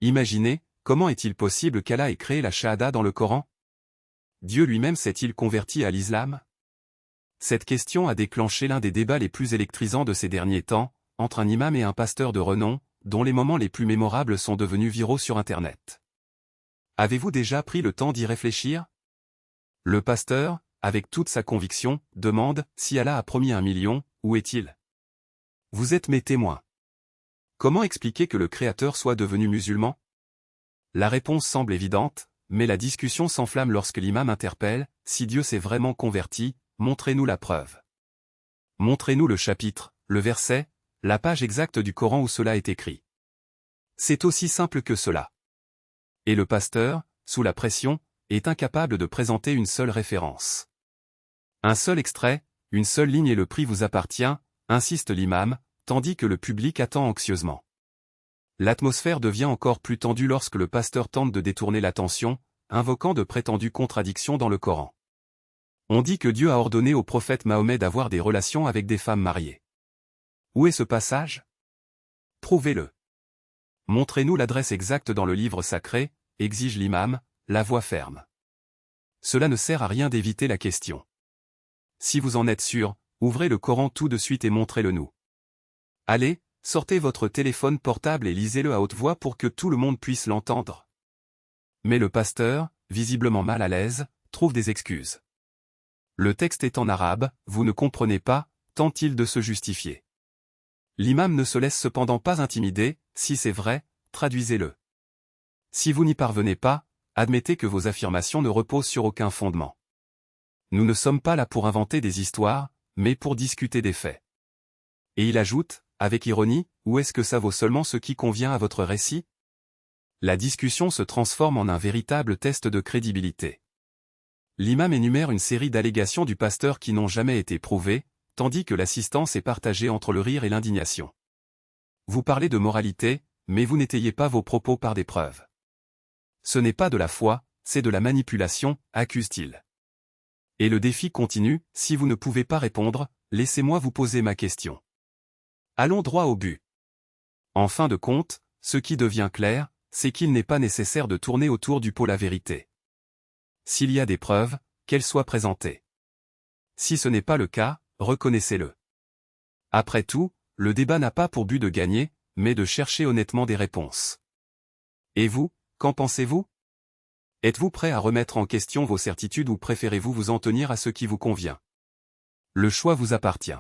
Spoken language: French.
Imaginez, comment est-il possible qu'Allah ait créé la Shahada dans le Coran? Dieu lui-même s'est-il converti à l'islam? Cette question a déclenché l'un des débats les plus électrisants de ces derniers temps, entre un imam et un pasteur de renom, dont les moments les plus mémorables sont devenus viraux sur Internet. Avez-vous déjà pris le temps d'y réfléchir? Le pasteur, avec toute sa conviction, demande « Si Allah a promis 1 million, où est-il » Vous êtes mes témoins. Comment expliquer que le Créateur soit devenu musulman? La réponse semble évidente, mais la discussion s'enflamme lorsque l'imam interpelle « Si Dieu s'est vraiment converti, montrez-nous la preuve. Montrez-nous le chapitre, le verset, la page exacte du Coran où cela est écrit. » C'est aussi simple que cela. Et le pasteur, sous la pression, est incapable de présenter une seule référence. Un seul extrait, une seule ligne et le prix vous appartient, insiste l'imam, tandis que le public attend anxieusement. L'atmosphère devient encore plus tendue lorsque le pasteur tente de détourner l'attention, invoquant de prétendues contradictions dans le Coran. On dit que Dieu a ordonné au prophète Mahomet d'avoir des relations avec des femmes mariées. Où est ce passage? Prouvez-le. Montrez-nous l'adresse exacte dans le livre sacré, exige l'imam, la voix ferme. Cela ne sert à rien d'éviter la question. Si vous en êtes sûr, ouvrez le Coran tout de suite et montrez-le nous. Allez, sortez votre téléphone portable et lisez-le à haute voix pour que tout le monde puisse l'entendre. Mais le pasteur, visiblement mal à l'aise, trouve des excuses. Le texte est en arabe, vous ne comprenez pas, tente-t-il de se justifier. L'imam ne se laisse cependant pas intimider, si c'est vrai, traduisez-le. Si vous n'y parvenez pas, admettez que vos affirmations ne reposent sur aucun fondement. Nous ne sommes pas là pour inventer des histoires, mais pour discuter des faits. Et il ajoute, avec ironie, ou est-ce que ça vaut seulement ce qui convient à votre récit? La discussion se transforme en un véritable test de crédibilité. L'imam énumère une série d'allégations du pasteur qui n'ont jamais été prouvées, tandis que l'assistance est partagée entre le rire et l'indignation. Vous parlez de moralité, mais vous n'étayez pas vos propos par des preuves. Ce n'est pas de la foi, c'est de la manipulation, accuse-t-il. Et le défi continue, si vous ne pouvez pas répondre, laissez-moi vous poser ma question. Allons droit au but. En fin de compte, ce qui devient clair, c'est qu'il n'est pas nécessaire de tourner autour du pot la vérité. S'il y a des preuves, qu'elles soient présentées. Si ce n'est pas le cas, reconnaissez-le. Après tout, le débat n'a pas pour but de gagner, mais de chercher honnêtement des réponses. Et vous, qu'en pensez-vous? Êtes-vous prêt à remettre en question vos certitudes ou préférez-vous vous en tenir à ce qui vous convient? Le choix vous appartient.